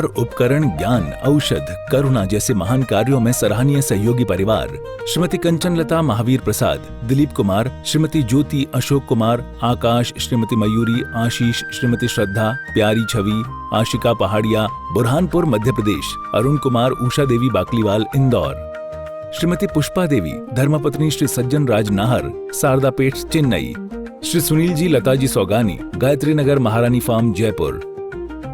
उपकरण, ज्ञान, औषध, करुणा जैसे महान कार्यों में सराहनीय सहयोगी परिवार श्रीमती कंचन लता महावीर प्रसाद, दिलीप कुमार, श्रीमती ज्योति अशोक कुमार, आकाश, श्रीमती मयूरी, आशीष, श्रीमती श्रद्धा, प्यारी छवि, आशिका पहाड़िया, बुरहानपुर मध्य प्रदेश, अरुण कुमार, उषा देवी बाकलीवाल इंदौर, श्रीमती पुष्पा देवी, धर्मपत्नी श्री सज्जन राज नाहर, शारदापेट चेन्नई, श्री सुनील जी लताजी सौगानी, गायत्री नगर महारानी फार्म जयपुर,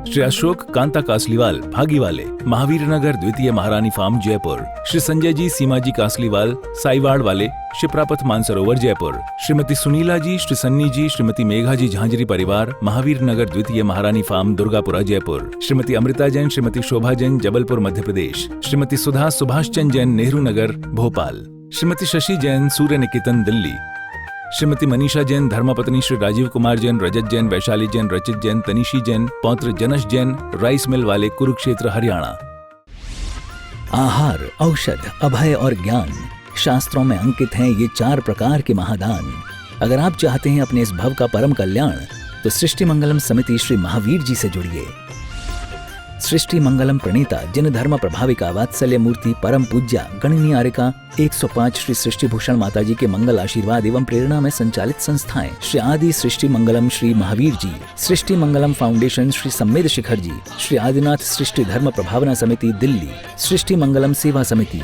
श्री अशोक कांता कासलीवाल भागीवाले, महावीर नगर द्वितीय महारानी फार्म जयपुर, श्री संजय जी सीमा जी कासलीवाल साईवाड़ वाले, शिप्रापथ मानसरोवर जयपुर, श्रीमती सुनीला जी, श्री सन्नी जी, श्रीमती मेघा जी झांझरी परिवार, महावीर नगर द्वितीय महारानी फार्म दुर्गापुरा जयपुर, श्रीमती अमृता जैन, श्रीमती शोभा जैन जबलपुर मध्य प्रदेश, श्रीमती सुधा सुभाष चंद जैन नेहरू नगर भोपाल, श्रीमती शशि जैन सूर्य निकेतन दिल्ली, श्रीमती मनीषा जैन, धर्मपत्नी श्री राजीव कुमार जैन, रजत जैन, वैशाली जैन, रचित जैन, तनिशी जैन, पौत्र जनश जैन, राइस मिल वाले, कुरुक्षेत्र हरियाणा। आहार, औषध, अभय और ज्ञान शास्त्रों में अंकित हैं ये 4 प्रकार के महादान। अगर आप चाहते हैं अपने इस भव का परम कल्याण, तो सृष्टि मंगलम समिति श्री महावीर जी से जुड़िए। सृष्टि मंगलम प्रणीता जिन धर्म प्रभाविका वात्सल्य मूर्ति परम पूज्या गणनीय आर्यका 105 श्री सृष्टि भूषण माता जी के मंगल आशीर्वाद एवं प्रेरणा में संचालित संस्थाएं श्री आदि सृष्टि मंगलम श्री महावीर जी, सृष्टि मंगलम फाउंडेशन श्री सम्मेद शिखर जी, श्री आदिनाथ सृष्टि धर्म प्रभावना समिति दिल्ली, सृष्टि मंगलम सेवा समिति,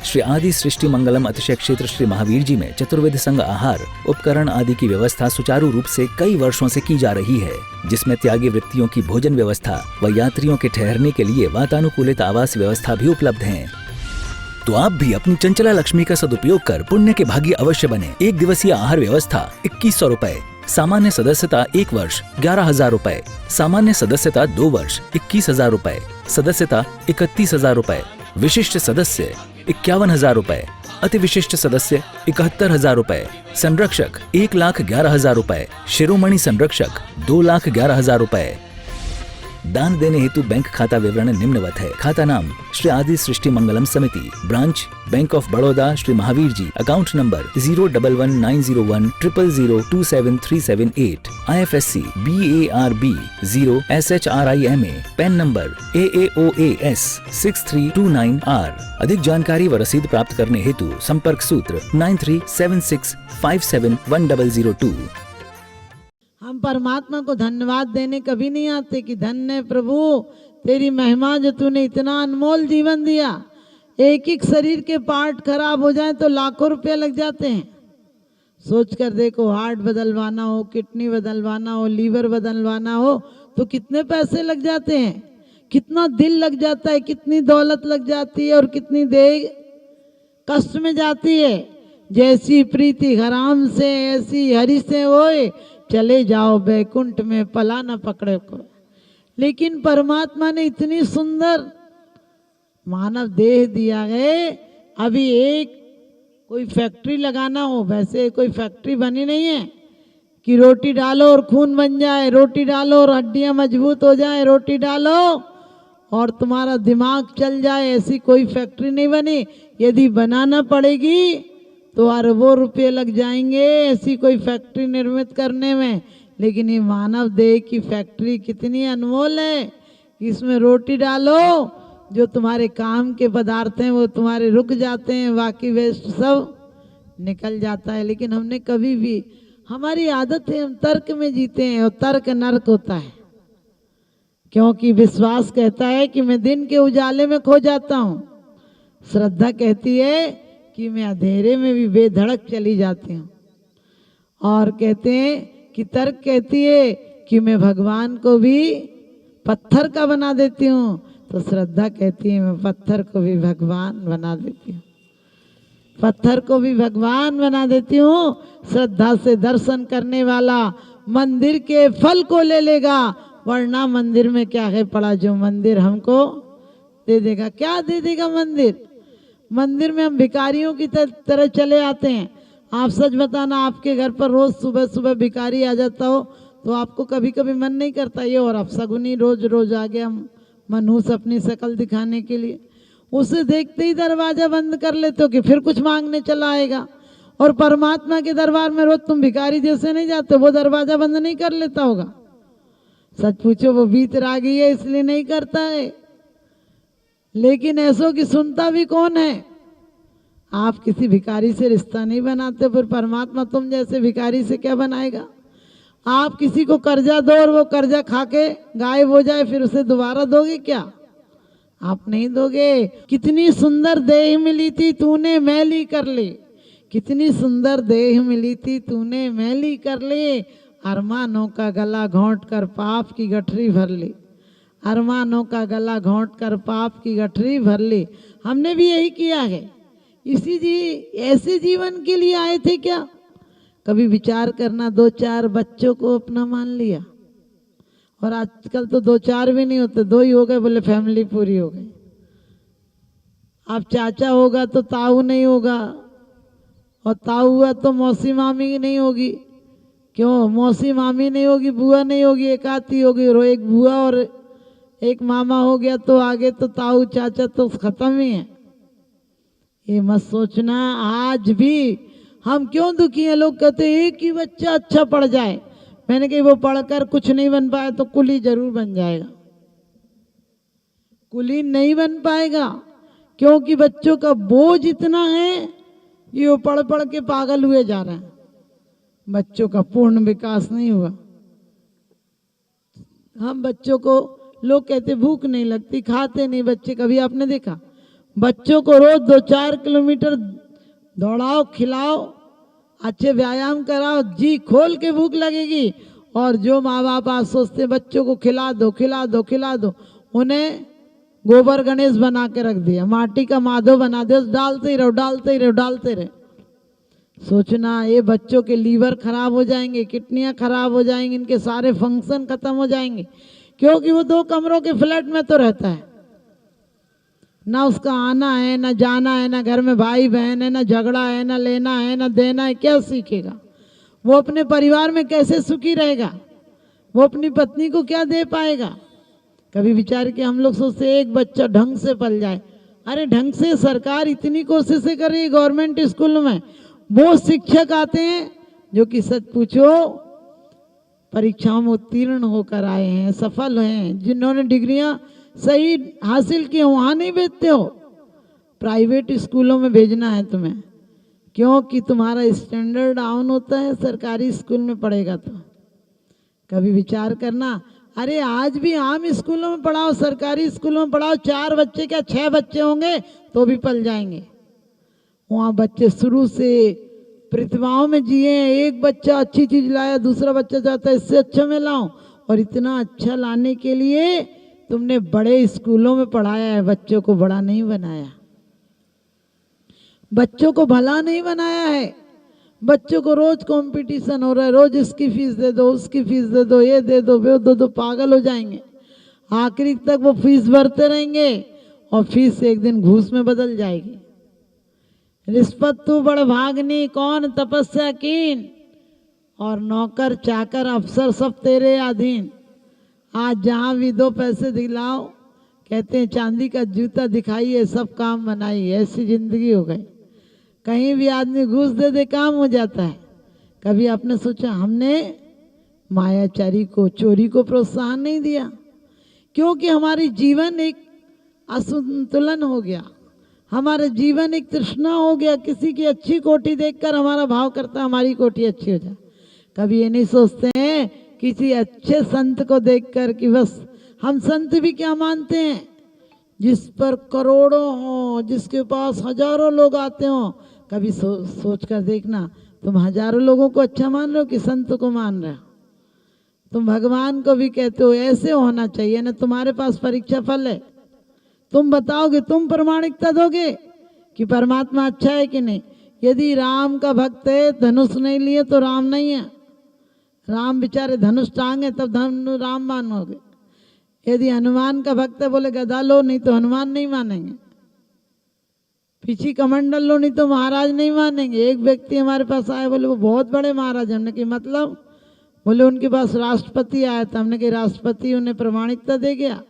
श्री आदि सृष्टि मंगलम अतिशय क्षेत्र श्री महावीर जी में चतुर्वेद संघ आहार उपकरण आदि की व्यवस्था सुचारू रूप से कई वर्षों से की जा रही है, जिसमें त्यागी वृत्तियों की भोजन व्यवस्था व यात्रियों के ठहरने के लिए वातानुकूलित आवास व्यवस्था भी उपलब्ध है। तो आप भी अपनी चंचला लक्ष्मी का सदुपयोग कर पुण्य के भागी अवश्य बने। 1 दिवसीय आहार व्यवस्था 2100 रुपए, सामान्य सदस्यता 1 वर्ष 11,000 रुपए, सामान्य सदस्यता 2 वर्ष 21,000 रुपए, सदस्यता 31,000 रुपए, विशिष्ट सदस्य 51,000 रुपए, अति विशिष्ट सदस्य 71,000 रुपए, संरक्षक 1,11,000 रुपए, शिरोमणि संरक्षक 2,11,000 रुपए। दान देने हेतु बैंक खाता विवरण निम्नवत है। खाता नाम श्री आदि Srishti Mangalam Samiti, branch bank of Baroda Shri Mahavir ji, account number 0119010027378, IFSC BARB 0 SHRIMA, PAN number AAOAS 6329R। अधिक जानकारी व रसीद प्राप्त करने हेतु संपर्क सूत्र 9376571002। हम परमात्मा को धन्यवाद देने कभी नहीं आते कि धन्य प्रभु तेरी महिमा जो तूने इतना अनमोल जीवन दिया। एक एक शरीर के पार्ट खराब हो जाए तो लाखों रुपए लग जाते हैं। सोच कर देखो, हार्ट बदलवाना हो, किडनी बदलवाना हो, लीवर बदलवाना हो तो कितने पैसे लग जाते हैं, कितना दिल लग जाता है, कितनी दौलत लग जाती है और कितनी देर कष्ट में जाती है। जैसी प्रीति हराम से ऐसी हरि से होए, चले जाओ बैकुंठ में पला न पकड़े को। लेकिन परमात्मा ने इतनी सुंदर मानव देह दिया है। अभी एक कोई फैक्ट्री लगाना हो, वैसे कोई फैक्ट्री बनी नहीं है कि रोटी डालो और खून बन जाए, रोटी डालो और हड्डियां मजबूत हो जाए, रोटी डालो और तुम्हारा दिमाग चल जाए, ऐसी कोई फैक्ट्री नहीं बनी। यदि बनाना पड़ेगी तो अरबों रुपये लग जाएंगे ऐसी कोई फैक्ट्री निर्मित करने में। लेकिन ये मानव देह की फैक्ट्री कितनी अनमोल है। इसमें रोटी डालो, जो तुम्हारे काम के पदार्थ हैं वो तुम्हारे रुक जाते हैं, बाकी वेस्ट सब निकल जाता है। लेकिन हमने कभी भी, हमारी आदत है हम तर्क में जीते हैं और तर्क नर्क होता है, क्योंकि विश्वास कहता है कि मैं दिन के उजाले में खो जाता हूँ, श्रद्धा कहती है कि मैं अंधेरे में भी बेधड़क चली जाती हूँ, और कहते हैं कि तर्क कहती है कि मैं भगवान को भी पत्थर का बना देती हूँ, तो श्रद्धा कहती है मैं पत्थर को भी भगवान बना देती हूँ, पत्थर को भी भगवान बना देती हूँ। श्रद्धा से दर्शन करने वाला मंदिर के फल को ले लेगा, वरना मंदिर में क्या है पड़ा जो मंदिर हमको दे देगा। क्या दे देगा मंदिर? मंदिर में हम भिखारियों की तरह चले आते हैं। आप सच बताना, आपके घर पर रोज सुबह सुबह भिखारी आ जाता हो तो आपको कभी कभी मन नहीं करता ये और अब सगुनी रोज रोज आ गया मनहूस अपनी शक्ल दिखाने के लिए, उसे देखते ही दरवाजा बंद कर लेते हो कि फिर कुछ मांगने चला आएगा। और परमात्मा के दरबार में रोज तुम भिखारी जैसे नहीं जाते, वो दरवाजा बंद नहीं कर लेता होगा। सच पूछो वो वीतरागी है इसलिए नहीं करता है, लेकिन ऐसों की सुनता भी कौन है। आप किसी भिखारी से रिश्ता नहीं बनाते, फिर परमात्मा तुम जैसे भिखारी से क्या बनाएगा। आप किसी को कर्जा दो और वो कर्जा खा के गायब हो जाए, फिर उसे दोबारा दोगे क्या? आप नहीं दोगे। कितनी सुंदर देह मिली थी तूने मैली कर ली, कितनी सुंदर देह मिली थी तूने मैली कर ली, अरमानों का गला घोंट कर पाप की गठरी भर ली, अरमानों का गला घोंट कर पाप की गठरी भर ली। हमने भी यही किया है। ऐसे जीवन के लिए आए थे क्या? कभी विचार करना, 2-4 बच्चों को अपना मान लिया, और आजकल तो 2-4 भी नहीं होते, 2 ही हो गए, बोले फैमिली पूरी हो गई। अब चाचा होगा तो ताऊ नहीं होगा, और ताऊ हुआ तो मौसी मामी नहीं होगी। क्यों मौसी मामी नहीं होगी, बुआ नहीं होगी, एक आती होगी, और एक बुआ और एक मामा हो गया तो आगे तो ताऊ चाचा तो खत्म ही है। ये मत सोचना। आज भी हम क्यों दुखी हैं? लोग कहते हैं एक ही बच्चा अच्छा पढ़ जाए। मैंने कहा वो पढ़कर कुछ नहीं बन पाया तो कुली जरूर बन जाएगा। कुली नहीं बन पाएगा क्योंकि बच्चों का बोझ इतना है, ये वो पढ़ पढ़ के पागल हुए जा रहे हैं। बच्चों का पूर्ण विकास नहीं हुआ। हम बच्चों को, लोग कहते भूख नहीं लगती, खाते नहीं बच्चे। कभी आपने देखा? बच्चों को रोज 2-4 किलोमीटर दौड़ाओ, खिलाओ, अच्छे व्यायाम कराओ, जी खोल के भूख लगेगी। और जो माँ बाप आज सोचते बच्चों को खिला दो खिला दो खिला दो, उन्हें गोबर गणेश बना के रख दिया, माटी का माधव बना दिया, डालते ही रहो डालते ही रहो डालते रहे। सोचना ये बच्चों के लीवर खराब हो जाएंगे, किडनियां खराब हो जाएंगी, इनके सारे फंक्शन खत्म हो जाएंगे, क्योंकि वो 2 कमरों के फ्लैट में तो रहता है। ना उसका आना है, ना जाना है, ना घर में भाई बहन है, ना झगड़ा है, ना लेना है, ना देना है। क्या सीखेगा वो? अपने परिवार में कैसे सुखी रहेगा? वो अपनी पत्नी को क्या दे पाएगा? कभी विचार के हम लोग सोचते एक बच्चा ढंग से पल जाए। अरे ढंग से सरकार इतनी कोशिशें कर रही है गवर्नमेंट स्कूल में। वो शिक्षक आते हैं जो कि सच पूछो परीक्षाओं में उत्तीर्ण होकर आए हैं, सफल हैं, जिन्होंने डिग्रियां सही हासिल की, वहां नहीं भेजते हो। प्राइवेट स्कूलों में भेजना है तुम्हें, क्योंकि तुम्हारा स्टैंडर्ड डाउन होता है सरकारी स्कूल में पढ़ेगा तो। कभी विचार करना। अरे आज भी आम स्कूलों में पढ़ाओ, सरकारी स्कूलों में पढ़ाओ, 4 बच्चे क्या 6 बच्चे होंगे तो भी पल जाएंगे। वहाँ बच्चे शुरू से प्रतिभाओं में जिए। एक बच्चा अच्छी चीज लाया, दूसरा बच्चा चाहता है इससे अच्छा मैं लाऊं, और इतना अच्छा लाने के लिए तुमने बड़े स्कूलों में पढ़ाया है, बच्चों को बड़ा नहीं बनाया, बच्चों को भला नहीं बनाया है। बच्चों को रोज कंपटीशन हो रहा है, रोज इसकी फीस दे दो, उसकी फीस दे दो, ये दे दो, वो दे दो, पागल हो जाएंगे। आखिरी तक वो फीस भरते रहेंगे और फीस एक दिन घूस में बदल जाएगी। रिश्वत तू बड़ भागनी कौन तपस्या कीन, और नौकर चाकर अफसर सब तेरे अधीन। आज जहाँ भी 2 पैसे दिलाओ कहते हैं चांदी का जूता दिखाइए सब काम बनाइए। ऐसी जिंदगी हो गई। कहीं भी आदमी घूस दे दे काम हो जाता है। कभी आपने सोचा हमने मायाचारी को, चोरी को प्रोत्साहन नहीं दिया? क्योंकि हमारी जीवन एक असंतुलन हो गया, हमारे जीवन एक तृष्णा हो गया। किसी की अच्छी कोठी देखकर हमारा भाव करता हमारी कोठी अच्छी हो जाए। कभी ये नहीं सोचते हैं किसी अच्छे संत को देखकर कि बस हम संत भी क्या मानते हैं, जिस पर करोड़ों हो, जिसके पास हजारों लोग आते हो। कभी सोच कर देखना, तुम हजारों लोगों को अच्छा मान रहे हो कि संत को मान रहे हो? तुम भगवान को भी कहते हो ऐसे होना चाहिए ना। तुम्हारे पास परीक्षा फल है, तुम बताओगे, तुम प्रमाणिकता दोगे कि परमात्मा अच्छा है कि नहीं। यदि राम का भक्त है, धनुष नहीं लिए तो राम नहीं है। राम बेचारे धनुष टांगे तब राम मानोगे। यदि हनुमान का भक्त है, बोले गदा लो नहीं तो हनुमान नहीं मानेंगे, पीछी कमंडल लो नहीं तो महाराज नहीं मानेंगे। एक व्यक्ति हमारे पास आए, बोले वो बहुत बड़े महाराज। हमने कि मतलब? बोले उनके पास राष्ट्रपति आया था। हमने कि राष्ट्रपति उन्हें प्रमाणिकता दे गया?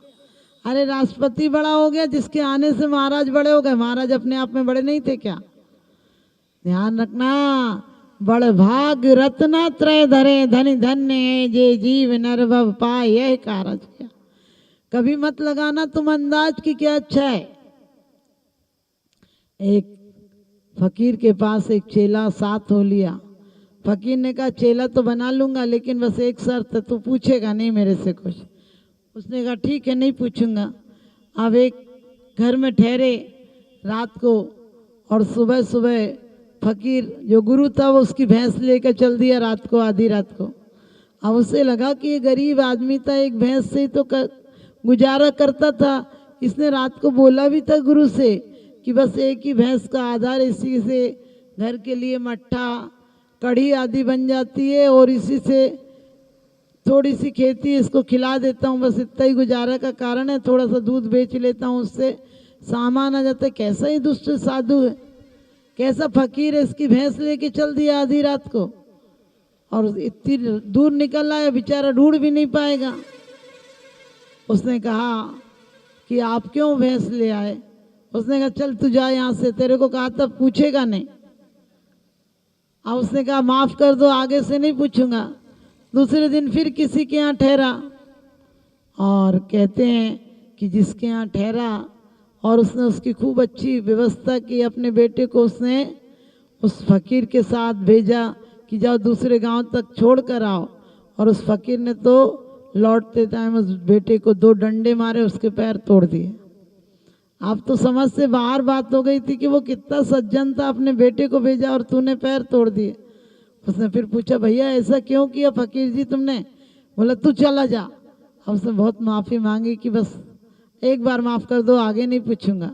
अरे राष्ट्रपति बड़ा हो गया जिसके आने से महाराज बड़े हो गए। महाराज अपने आप में बड़े नहीं थे क्या? ध्यान रखना, बड़ भाग रत्ना त्रय धरे धनी धन्य है जे जीव नरभव पाए यह कारज क्या। कभी मत लगाना तुम अंदाज की क्या अच्छा है। एक फकीर के पास एक चेला साथ हो लिया। फकीर ने कहा चेला तो बना लूंगा लेकिन बस एक शर्त है, तू पूछेगा नहीं मेरे से कुछ। उसने कहा ठीक है नहीं पूछूंगा। अब एक घर में ठहरे रात को और सुबह सुबह फकीर जो गुरु था वो उसकी भैंस लेकर चल दिया रात को, आधी रात को। अब उसे लगा कि ये गरीब आदमी था, एक भैंस से ही तो गुजारा करता था। इसने रात को बोला भी था गुरु से कि बस एक ही भैंस का आधार, इसी से घर के लिए मट्ठा कढ़ी आदि बन जाती है और इसी से थोड़ी सी खेती इसको खिला देता हूँ, बस इतना ही गुजारा का कारण है। थोड़ा सा दूध बेच लेता हूँ, उससे सामान आ जाता है। कैसा ही दुष्ट साधु है, कैसा फकीर है, इसकी भैंस लेके चल दिया आधी रात को और इतनी दूर निकल आया, बेचारा ढूंढ भी नहीं पाएगा। उसने कहा कि आप क्यों भैंस ले आए। उसने कहा चल तू जा यहाँ से, तेरे को कहा था पूछेगा नहीं। अब उसने कहा माफ कर दो, आगे से नहीं पूछूंगा। दूसरे दिन फिर किसी के यहाँ ठहरा और कहते हैं कि जिसके यहाँ ठहरा और उसने उसकी खूब अच्छी व्यवस्था की, अपने बेटे को उसने उस फकीर के साथ भेजा कि जाओ दूसरे गांव तक छोड़ कर आओ। और उस फकीर ने तो लौटते टाइम उस बेटे को 2 डंडे मारे, उसके पैर तोड़ दिए। अब तो समझ से बाहर बात हो गई थी कि वो कितना सज्जन था, अपने बेटे को भेजा और तूने पैर तोड़ दिए। उसने फिर पूछा भैया ऐसा क्यों किया फकीर जी तुमने। बोला तू चला जा। अब उसने बहुत माफ़ी मांगी कि बस एक बार माफ़ कर दो, आगे नहीं पूछूंगा।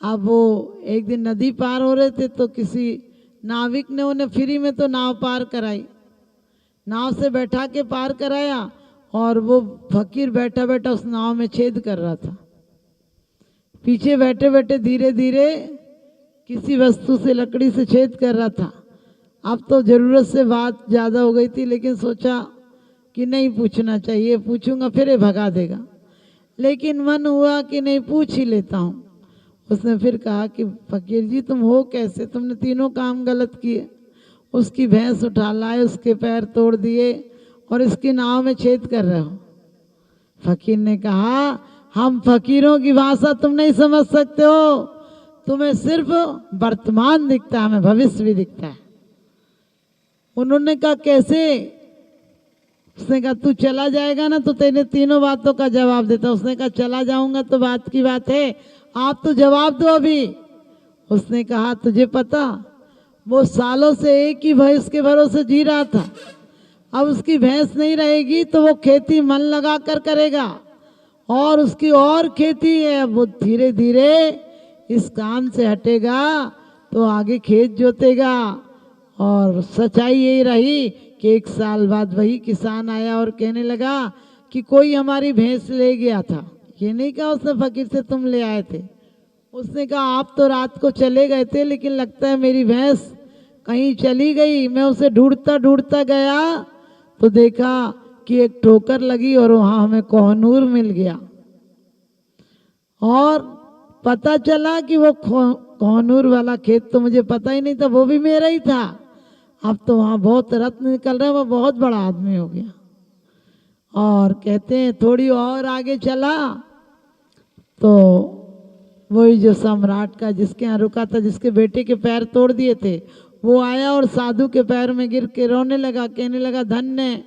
अब वो एक दिन नदी पार हो रहे थे तो किसी नाविक ने उन्हें फ्री में तो नाव पार कराई, नाव से बैठा के पार कराया और वो फकीर बैठा बैठा उस नाव में छेद कर रहा था। पीछे बैठे बैठे धीरे धीरे किसी वस्तु से, लकड़ी से छेद कर रहा था। अब तो ज़रूरत से बात ज़्यादा हो गई थी लेकिन सोचा कि नहीं पूछना चाहिए, पूछूंगा फिर ये भगा देगा। लेकिन मन हुआ कि नहीं पूछ ही लेता हूँ। उसने फिर कहा कि फकीर जी तुम हो कैसे, तुमने तीनों काम गलत किए। उसकी भैंस उठा लाए, उसके पैर तोड़ दिए और इसकी नाव में छेद कर रहे हो। फकीर ने कहा हम फकीरों की भाषा तुम नहीं समझ सकते हो, तुम्हें सिर्फ वर्तमान दिखता है, हमें भविष्य भी दिखता है। उन्होंने कहा कैसे। उसने कहा तू चला जाएगा ना तो तेरे तीनों बातों का जवाब देता। उसने कहा चला जाऊंगा तो बात की बात है, आप तो जवाब दो अभी। उसने कहा तुझे पता वो सालों से एक ही भैंस के भरोसे जी रहा था, अब उसकी भैंस नहीं रहेगी तो वो खेती मन लगा कर करेगा और उसकी और खेती है। अब वो धीरे धीरे इस काम से हटेगा तो आगे खेत जोतेगा। और सच्चाई यही रही कि 1 साल बाद वही किसान आया और कहने लगा कि कोई हमारी भैंस ले गया था। ये नहीं कहा उसने फकीर से तुम ले आए थे, उसने कहा आप तो रात को चले गए थे लेकिन लगता है मेरी भैंस कहीं चली गई। मैं उसे ढूंढता ढूंढता गया तो देखा कि एक ठोकर लगी और वहां हमें कोहनूर मिल गया और पता चला कि वो कोहनूर वाला खेत तो मुझे पता ही नहीं था, वो भी मेरा ही था। अब तो वहाँ बहुत रत्न निकल रहे हैं, वो बहुत बड़ा आदमी हो गया। और कहते हैं थोड़ी और आगे चला तो वही जो सम्राट का जिसके यहाँ रुका था, जिसके बेटे के पैर तोड़ दिए थे, वो आया और साधु के पैर में गिर के रोने लगा, कहने लगा धन्य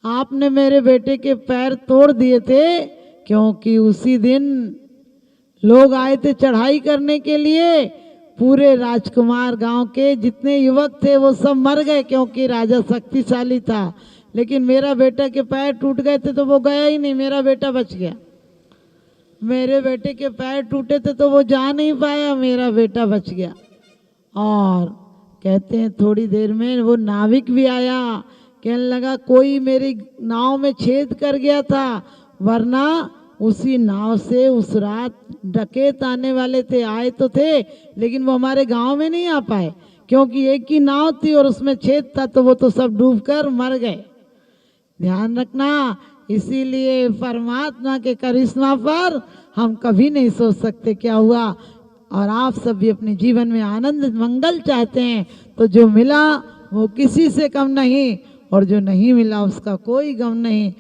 आपने मेरे बेटे के पैर तोड़ दिए थे, क्योंकि उसी दिन लोग आए थे चढ़ाई करने के लिए। पूरे राजकुमार गांव के जितने युवक थे वो सब मर गए क्योंकि राजा शक्तिशाली था, लेकिन मेरा बेटा के पैर टूट गए थे तो वो गया ही नहीं, मेरा बेटा बच गया। मेरे बेटे के पैर टूटे थे तो वो जा नहीं पाया, मेरा बेटा बच गया। और कहते हैं थोड़ी देर में वो नाविक भी आया, कहने लगा कोई मेरी नाव में छेद कर गया था, वरना उसी नाव से उस रात डकैत आने वाले थे, आए तो थे लेकिन वो हमारे गांव में नहीं आ पाए क्योंकि एक ही नाव थी और उसमें छेद था तो वो तो सब डूबकर मर गए। ध्यान रखना, इसीलिए परमात्मा के करिश्मा पर हम कभी नहीं सोच सकते क्या हुआ। और आप सब भी अपने जीवन में आनंद मंगल चाहते हैं तो जो मिला वो किसी से कम नहीं और जो नहीं मिला उसका कोई गम नहीं।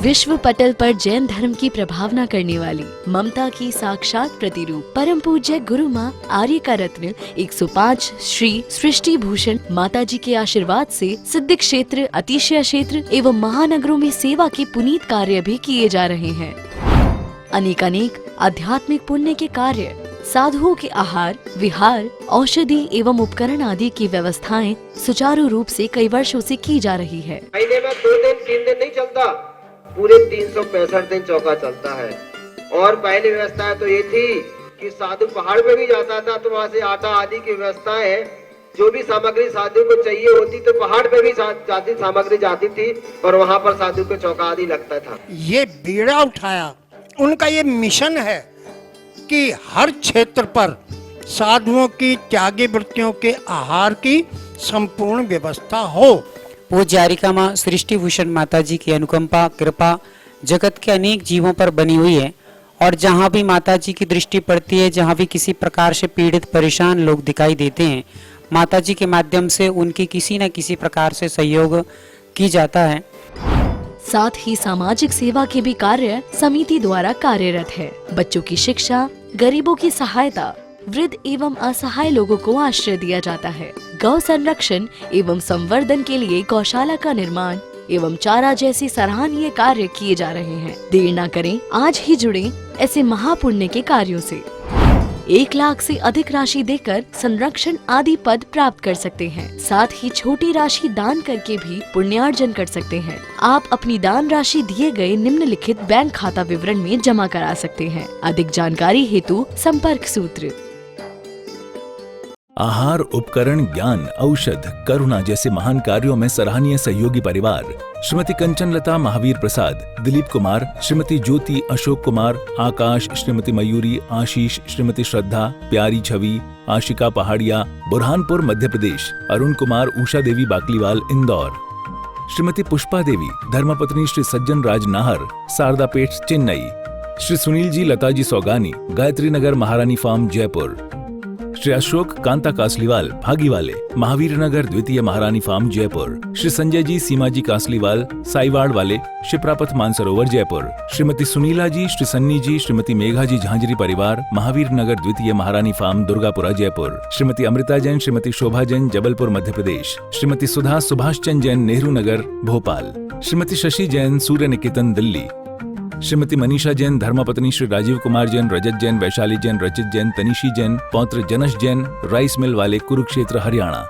विश्व पटल पर जैन धर्म की प्रभावना करने वाली ममता की साक्षात प्रतिरूप परम पूज्य गुरु माँ आर्य का रत्न 105 श्री सृष्टि भूषण माता जी के आशीर्वाद से सिद्ध क्षेत्र, अतिशय क्षेत्र एवं महानगरों में सेवा के पुनीत कार्य भी किए जा रहे हैं। अनेक आध्यात्मिक पुण्य के कार्य, साधुओं के आहार, विहार, औषधि एवं उपकरण आदि की व्यवस्थाएं सुचारू रूप से कई वर्षों से की जा रही है। महीने में 2 दिन 3 दिन नहीं चलता, पूरे 365 दिन चौका चलता है। और पहली व्यवस्था तो ये थी कि साधु पहाड़ पे भी जाता था तो वहाँ से आटा आदि की व्यवस्था है, जो भी सामग्री साधु को चाहिए होती तो पहाड़ पे भी जाती सामग्री जाती थी और वहाँ पर साधु को चौका आदि लगता था। ये बीड़ा उठाया, उनका ये मिशन है कि हर क्षेत्र पर साधुओं की त्यागी वृत्तियों के आहार की संपूर्ण व्यवस्था हो। पूज्य आर्यिका माँ सृष्टि भूषण माता जी की अनुकंपा कृपा जगत के अनेक जीवों पर बनी हुई है और जहाँ भी माता जी की दृष्टि पड़ती है, जहाँ भी किसी प्रकार से पीड़ित परेशान लोग दिखाई देते हैं, माता जी के माध्यम से उनकी किसी न किसी प्रकार से सहयोग की जाता है। साथ ही सामाजिक सेवा के भी कार्य समिति द्वारा कार्यरत है। बच्चों की शिक्षा, गरीबों की सहायता, वृद्ध एवं असहाय लोगों को आश्रय दिया जाता है। गौ संरक्षण एवं संवर्धन के लिए गौशाला का निर्माण एवं चारा जैसे सराहनीय कार्य किए जा रहे हैं। देर न करें, आज ही जुड़ें ऐसे महापुण्य के कार्यों से। 1 लाख से अधिक राशि देकर संरक्षण आदि पद प्राप्त कर सकते हैं। साथ ही छोटी राशि दान करके भी पुण्यार्जन कर सकते हैं। आप अपनी दान राशि दिए गए निम्नलिखित बैंक खाता विवरण में जमा करा सकते हैं। अधिक जानकारी हेतु संपर्क सूत्र। आहार, उपकरण, ज्ञान, औषध, करुणा जैसे महान कार्यों में सराहनीय सहयोगी परिवार श्रीमती कंचन लता महावीर प्रसाद, दिलीप कुमार, श्रीमती ज्योति अशोक कुमार, आकाश, श्रीमती मयूरी, आशीष, श्रीमती श्रद्धा, प्यारी छवि, आशिका पहाड़िया, बुरहानपुर मध्य प्रदेश, अरुण कुमार, उषा देवी बाकलीवाल इंदौर, श्रीमती पुष्पा देवी, धर्मपत्नी श्री सज्जन राज नाहर, सारदापेट चेन्नई, श्री सुनील जी लताजी सौगानी, गायत्री नगर महारानी फार्म जयपुर, श्री अशोक कांता कासलीवाल भागीवाले, महावीर नगर द्वितीय महारानी फार्म जयपुर, श्री संजय जी सीमा जी कासलीवाल साईवाड़ वाले, शिप्रापथ मानसरोवर जयपुर, श्रीमती सुनीला जी, श्री सन्नी जी, श्रीमती मेघा जी झांझरी परिवार, महावीर नगर द्वितीय महारानी फार्म दुर्गापुरा जयपुर, श्रीमती अमृता जैन, श्रीमती शोभा जैन जबलपुर मध्य प्रदेश, श्रीमती सुधा सुभाष चंद जैन नेहरू नगर भोपाल, श्रीमती शशि जैन सूर्य निकेतन दिल्ली, श्रीमती मनीषा जैन, धर्मपत्नी श्री राजीव कुमार जैन, रजत जैन, वैशाली जैन, रचित जैन, तनिशी जैन, पौत्र जनश जैन, राइस मिल वाले, कुरुक्षेत्र हरियाणा।